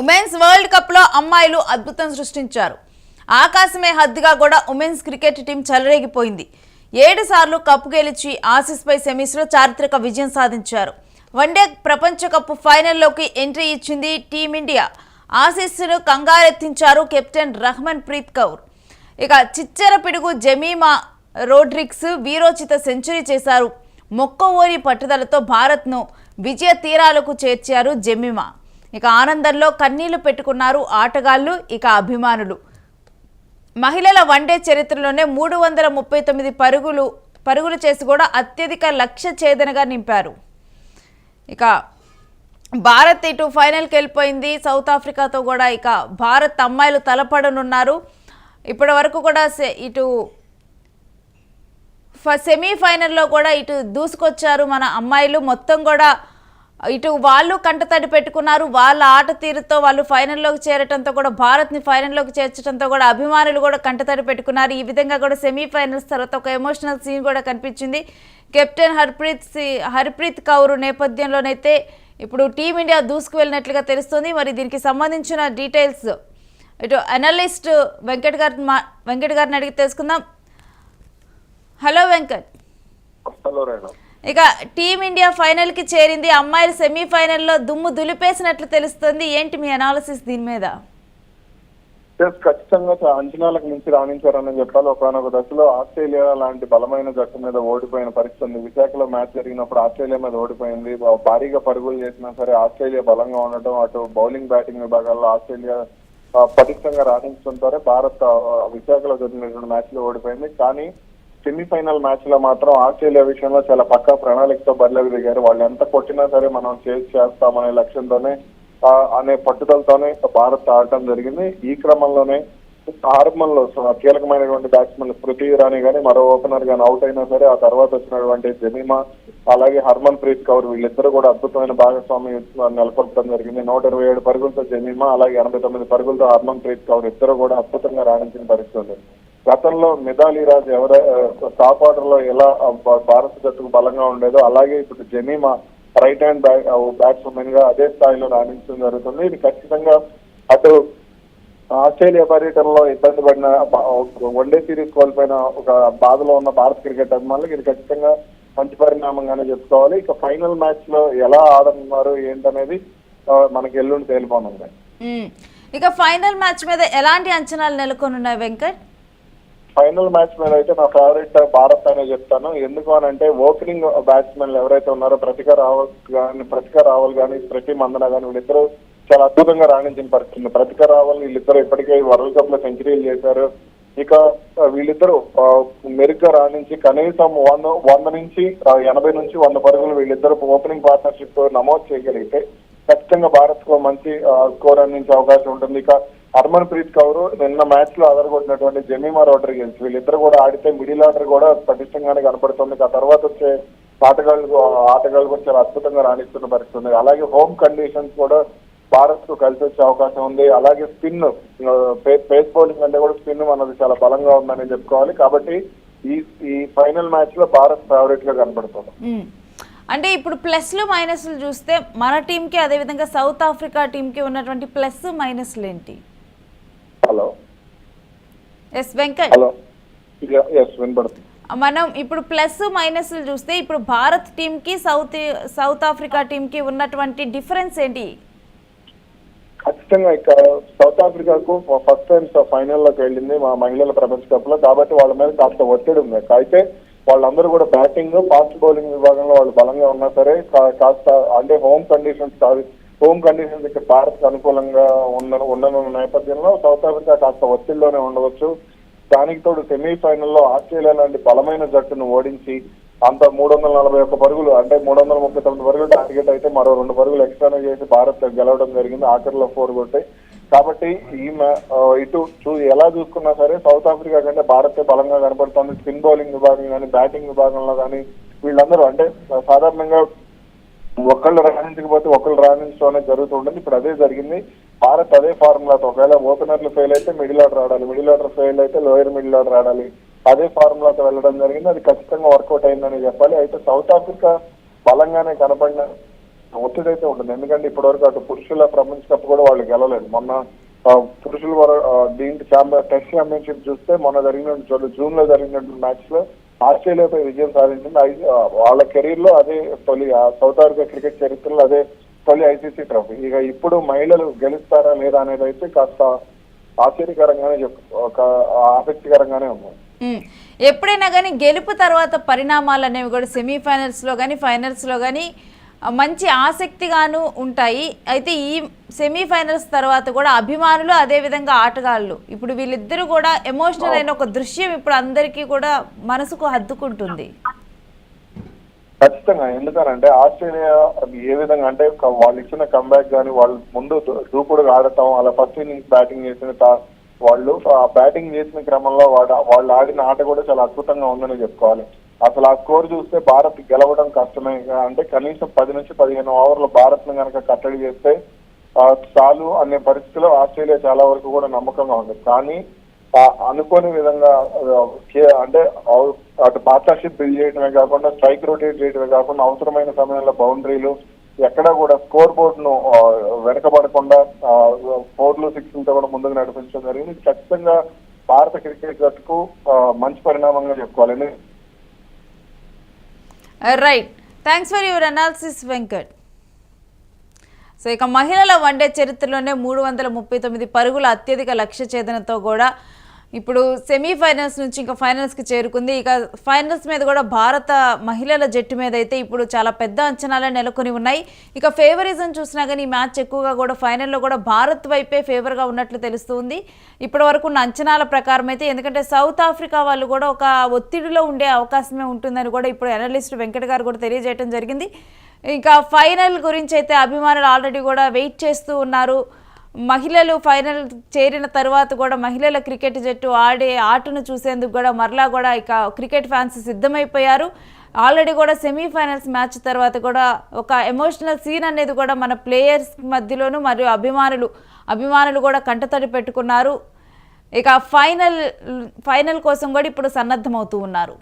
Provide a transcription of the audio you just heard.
Women's world cup లో అమ్మాయిలు అద్భుతం సృష్టించారు. ఆకాశమే హద్దుగా కూడా ఉమెన్స్ క్రికెట్ టీం చెలరేగిపోయింది. 7 సార్లు కప్ గెలిచి ఆసీస్ పై సెమీస్ లో చారిత్రక విజయం సాధించారు. వన్డే ప్రపంచ కప్ ఫైనల్లోకి ఎంట్రీ ఇచ్చింది టీమిండియా. ఆసీస్ ను కంగారెత్తించారు కెప్టెన్ రహ్మన్ ప్రీత్ కౌర్. ఇక చిచ్చెర పిడుగు జెమీమా రోడ్రిగ్స్ వీరోచిత సెంచరీ చేశారు. మొక్కవోని పట్టుదలతో భారత్ను విజయ తీరాలకు చేర్చారు జెమీమా. ఇక ఆనందంలో కన్నీళ్లు పెట్టుకున్నారు ఆటగాళ్లు, ఇక అభిమానులు. మహిళల వన్డే చరిత్రలోనే 339 పరుగులు చేసి కూడా అత్యధిక లక్ష్య ఛేదనగా నింపారు. ఇక భారత్ ఇటు ఫైనల్కి వెళ్ళిపోయింది సౌత్ ఆఫ్రికాతో కూడా. ఇక భారత్ అమ్మాయిలు తలపడనున్నారు. ఇప్పటి వరకు కూడా ఇటు సెమీఫైనల్లో కూడా ఇటు దూసుకొచ్చారు మన అమ్మాయిలు. మొత్తం కూడా ఇటు వాళ్ళు కంటతడి పెట్టుకున్నారు. వాళ్ళ ఆట తీరుతో వాళ్ళు ఫైనల్లోకి చేరటంతో కూడా, భారత్ని ఫైనల్లోకి చేర్చడంతో కూడా అభిమానులు కూడా కంటతడి పెట్టుకున్నారు. ఈ విధంగా కూడా సెమీఫైనల్స్ తర్వాత ఒక ఎమోషనల్ సీన్ కూడా కనిపించింది. కెప్టెన్ హర్ప్రీత్ కౌర్ నేపథ్యంలోనైతే ఇప్పుడు టీమిండియా దూసుకు వెళ్ళినట్లుగా తెలుస్తుంది. మరి దీనికి సంబంధించిన డీటెయిల్స్ ఇటు అనలిస్ట్ వెంకట్ గారిని అడిగి తెలుసుకుందాం. హలో వెంకట్. ఇక టీమిండియా ఫైనల్ కి చేరింది. అమ్మాయిలు సెమీఫైనల్లో దుమ్ము దులిపేసినట్లు తెలుస్తుంది. ఏంటి మీ అనాలిసిస్ దీని మీద? ఖచ్చితంగా అంచనాలకు మించి రాణించారని చెప్పాలి. ఒకనొక దశలో ఆస్ట్రేలియా లాంటి బలమైన జట్టు మీద ఓడిపోయిన పరిస్థితి ఉంది. విశాఖలో మ్యాచ్ జరిగినప్పుడు ఆస్ట్రేలియా మీద ఓడిపోయింది. భారీగా పరుగులు చేసినా సరే ఆస్ట్రేలియా బలంగా ఉండటం, అటు బౌలింగ్ బ్యాటింగ్ విభాగాల్లో ఆస్ట్రేలియా పటిష్టంగా రాణించుకుంటారే. భారత్ విశాఖలో జరిగినటువంటి మ్యాచ్ లో ఓడిపోయింది. కానీ సెమీఫైనల్ మ్యాచ్ లో మాత్రం ఆస్ట్రేలియా విషయంలో చాలా పక్కా ప్రణాళికతో బరిలోకి దిగారు. వాళ్ళు ఎంత కొట్టినా సరే మనం చేస్తామనే లక్ష్యంతోనే అనే పట్టుదలతోనే భారత్ ఆడటం జరిగింది. ఈ క్రమంలోనే ఆరంభంలో కీలకమైనటువంటి బ్యాట్స్మెన్ స్మృతి ఇరానీ కానీ మరో ఓపెనర్ కానీ అవుట్ అయినా సరే ఆ తర్వాత వచ్చినటువంటి జెమీమా అలాగే హర్మన్ ప్రీత్ కౌర్ వీళ్ళిద్దరూ కూడా అద్భుతమైన భాగస్వామ్యం నెలకొల్పడం జరిగింది. 127 పరుగులతో జెమీమా అలాగే 89 పరుగులతో హర్మన్ ప్రీత్ కౌర్ ఇద్దరు కూడా అద్భుతంగా రాణించిన పరిస్థితి ఉంది. గతంలో మిథాలీ రాజ్ టాప్ ఆర్డర్ లో ఎలా భారత జట్టుకు బలంగా ఉండేదో అలాగే ఇప్పుడు జెమీమా రైట్ హ్యాండ్ బ్యాట్స్మెన్ గా అదే స్థాయిలో రాణించడం జరుగుతుంది. ఇది ఖచ్చితంగా అటు ఆస్ట్రేలియా పర్యటనలో ఇబ్బంది పడిన వన్డే సిరీస్ కోల్పోయిన ఒక బాధలో ఉన్న భారత క్రికెట్ అభిమానులకు ఇది ఖచ్చితంగా మంచి పరిణామంగానే చెప్పుకోవాలి. ఇక ఫైనల్ మ్యాచ్ లో ఎలా ఆడనున్నారు ఏంటనేది మనకి ఎల్లుండి తేలిపోనుంది. ఇక ఫైనల్ మ్యాచ్ మీద ఎలాంటి అంచనాలు నెలకొనున్నాయి వెంకట్? ఫైనల్ మ్యాచ్ మీద అయితే నా ఫేవరెట్ భారత్ అనే చెప్తాను. ఎందుకు అని అంటే ఓపెనింగ్ బ్యాట్స్మెన్లు ఎవరైతే ఉన్నారో ప్రతికా రావల్ కానీ స్మృతి మందన కానీ వీళ్ళిద్దరూ చాలా అద్భుతంగా రాణించిన పరిస్థితి. ప్రతికా రావల్ వీళ్ళిద్దరూ ఇప్పటికే వరల్డ్ కప్ లో సెంచరీలు చేశారు. ఇక వీళ్ళిద్దరూ మెరుగ్గా రాణించి కనీసం 100 నుంచి 80 నుంచి 100 పరుగులు వీళ్ళిద్దరూ ఓపెనింగ్ పార్ట్నర్షిప్ నమోదు చేయగలిగితే ఖచ్చితంగా భారత్ కు మంచి స్కోర్ అందించే అవకాశం ఉంటుంది. ఇక హర్మన్ ప్రీత్ కౌర్ నిన్న మ్యాచ్ లో అదరగొట్టినటువంటి జెమీమా రోడ్రిగస్ వీళ్ళిద్దరు కూడా ఆడితే మిడిల్ ఆర్డర్ కూడా పటిష్టంగానే కనపడుతుంది. ఆ తర్వాత వచ్చే ఆటగాళ్ళు కూడా చాలా అద్భుతంగా రాణిస్తున్న పరిస్థితుంది. అలాగే హోమ్ కండిషన్స్ కూడా భారత్ కు కలిసి వచ్చే అవకాశం ఉంది. అలాగే స్పిన్ పేస్ బౌలింగ్ అంటే కూడా స్పిన్ మనది చాలా బలంగా ఉందని చెప్పుకోవాలి. కాబట్టి ఈ ఫైనల్ మ్యాచ్ లో భారత్ ఫేవరెట్ గా కనపడుతుంది. అంటే ఇప్పుడు ప్లస్లు మైనస్లు చూస్తే మన టీంకి అదేవిధంగా సౌత్ ఆఫ్రికా టీంకి ఉన్నటువంటి ప్లస్ మైనస్లు ఏంటి? Hello yes Venkat. Hello yes వినపడుతుంది. మనం ఇప్పుడు ప్లస్ మైనస్లు చూస్తే ఇప్పుడు భారత్ టీంకి సౌత్ ఆఫ్రికా టీంకి ఉన్నటువంటి డిఫరెన్స్ ఏంటి? ఖచ్చితంగా ఇక సౌత్ ఆఫ్రికాకు ఫస్ట్ టైం ఫైనల్లోకి వెళ్ళింది మా మహిళల ప్రపంచ కప్ లో. కాబట్టి వాళ్ళ మీద కాస్త ఒత్తిడి ఉంది. అయితే వాళ్ళందరూ కూడా బ్యాటింగ్ ఫాస్ట్ బౌలింగ్ విభాగంలో వాళ్ళు బలంగా ఉన్నా సరే కాస్త అంటే హోమ్ కండిషన్స్ ఇక్కడ భారత్ అనుకూలంగా ఉండనున్న నేపథ్యంలో సౌత్ ఆఫ్రికా కాస్త ఒత్తిడిలోనే ఉండవచ్చు. దానికి తోడు సెమీఫైనల్లో ఆస్ట్రేలియా లాంటి బలమైన జట్టును ఓడించి అంత 341 పరుగులు అంటే 339 పరుగులు టార్గెట్ అయితే మరో 2 పరుగులు ఎక్స్ట్రానే చేసి భారత్ గెలవడం జరిగింది. ఆఖరిలో 4 కొట్టాయి. కాబట్టి ఇటు ఎలా చూసుకున్నా సరే సౌత్ ఆఫ్రికా కంటే భారతే బలంగా కనపడుతుంది. స్పిన్ బౌలింగ్ విభాగం కానీ బ్యాటింగ్ విభాగంలో కానీ వీళ్ళందరూ అంటే సాధారణంగా ఒకళ్ళు రాణించకపోతే ఒకళ్ళు రాణించడం అనేది జరుగుతుంటుంది. ఇప్పుడు అదే జరిగింది. భారత్ అదే ఫార్ములాతో ఒకవేళ ఓపెనర్లు ఫెయిల్ అయితే మిడిల్ ఆర్డర్ ఆడాలి, మిడిల్ ఆర్డర్ ఫెయిల్ అయితే లోయర్ మిడిల్ ఆర్డర్ ఆడాలి. అదే ఫార్ములాతో వెళ్ళడం జరిగింది. అది ఖచ్చితంగా వర్కౌట్ అయిందని చెప్పాలి. అయితే సౌత్ ఆఫ్రికా బలంగానే కనపడిన ఒత్తిడి అయితే ఉంటుంది. ఎందుకంటే ఇప్పటివరకు అటు పురుషుల ప్రపంచ కప్ కూడా వాళ్ళు గెలవలేదు. మొన్న పురుషుల దీంట్లో టెస్ట్ ఛాంపియన్షిప్ చూస్తే మొన్న జరిగిన జూన్ లో జరిగినటువంటి మ్యాచ్ లో ఆస్ట్రేలియాపై విజయం సాధించింది. వాళ్ళ కెరీర్ లో అదే తొలి సౌత్ ఆఫ్రికా క్రికెట్ చరిత్రలో అదే తొలి ఐసీసీ ట్రోఫీ. ఇక ఇప్పుడు మహిళలు గెలుస్తారా లేదా అనేది అయితే కాస్త ఆశ్చర్యకరంగానే ఒక ఆసక్తికరంగానే ఉంది. ఎప్పుడైనా కానీ గెలుపు తర్వాత పరిణామాలు అనేవి కూడా సెమీఫైనల్స్లో కానీ ఫైనల్స్లో కానీ మంచి ఆసక్తిగాను ఉంటాయి. అయితే ఈ సెమీఫైనల్స్ తర్వాత కూడా అభిమానులు అదేవిధంగా ఆటగాళ్ళు ఇప్పుడు వీళ్ళిద్దరూ కూడా ఎమోషనల్ అయిన ఒక దృశ్యం ఇప్పుడు అందరికీ కూడా మనసుకు హత్తుకుంటుంది. ఖచ్చితంగా. ఎందుకనంటే ఆస్ట్రేలియా ఏ విధంగా అంటే వాళ్ళు ఇచ్చిన కంబ్యాక్ కానీ వాళ్ళు ముందు దూకుడుగా ఆడటం, అలా ఫస్ట్ ఇన్నింగ్స్ బ్యాటింగ్ చేసిన వాళ్ళు ఆ బ్యాటింగ్ చేసిన క్రమంలో వాళ్ళు ఆడిన ఆట కూడా చాలా అద్భుతంగా ఉందని చెప్పుకోవాలి. అసలు ఆ స్కోర్ చూస్తే భారత్ గెలవడం కష్టమే. అంటే కనీసం 10 నుంచి 15 ఓవర్లు భారత్ ను కనుక కట్టడి చేస్తే చాలు అనే పరిస్థితిలో ఆస్ట్రేలియా చాలా వరకు కూడా నమ్మకంగా ఉంది. కానీ అనుకోని విధంగా అంటే అటు పార్ట్నర్షిప్ బిల్డ్ చేయడమే కాకుండా స్ట్రైక్ రొటేట్ చేయడమే కాకుండా అవసరమైన సమయంలో బౌండరీలు ఎక్కడా కూడా స్కోర్ బోర్డ్ ను వెనకబడకుండా 4లు 6లతో కూడా ముందుకు నడిపించడం జరిగింది. ఖచ్చితంగా భారత క్రికెట్ జట్టుకు మంచి పరిణామంగా చెప్పుకోవాలి. Right, thanks for your analysis Venkat. So ఇక మహిళల వన్డే చరిత్రలోనే 339 పరుగుల అత్యధిక లక్ష్య ఛేదనతో కూడా ఇప్పుడు సెమీఫైనల్స్ నుంచి ఇంకా ఫైనల్స్కి చేరుకుంది. ఇక ఫైనల్స్ మీద కూడా భారత మహిళల జట్టు మీద అయితే ఇప్పుడు చాలా పెద్ద అంచనాలే నెలకొని ఉన్నాయి. ఇక ఫేవరిజం చూసినా కానీ ఈ మ్యాచ్ ఎక్కువగా కూడా ఫైనల్లో కూడా భారత్ వైపే ఫేవర్గా ఉన్నట్లు తెలుస్తుంది ఇప్పటి వరకు ఉన్న అంచనాల ప్రకారం అయితే. ఎందుకంటే సౌత్ ఆఫ్రికా వాళ్ళు కూడా ఒక ఒత్తిడిలో ఉండే అవకాశమే ఉంటుందని కూడా ఇప్పుడు అనలిస్ట్ వెంకట్ గారు కూడా తెలియజేయడం జరిగింది. ఇంకా ఫైనల్ గురించి అయితే అభిమానులు ఆల్రెడీ కూడా వెయిట్ చేస్తూ ఉన్నారు. మహిళలు ఫైనల్ చేరిన తర్వాత కూడా మహిళల క్రికెట్ జట్టు ఆడే ఆటను చూసేందుకు కూడా మరలా కూడా ఇక క్రికెట్ ఫ్యాన్స్ సిద్ధమైపోయారు. ఆల్రెడీ కూడా సెమీఫైనల్స్ మ్యాచ్ తర్వాత కూడా ఒక ఎమోషనల్ సీన్ అనేది కూడా మన ప్లేయర్స్ మధ్యలోనూ మరియు అభిమానులు కూడా కంటతడి పెట్టుకున్నారు. ఇక ఫైనల్ కోసం కూడా ఇప్పుడు సన్నద్ధమవుతూ ఉన్నారు.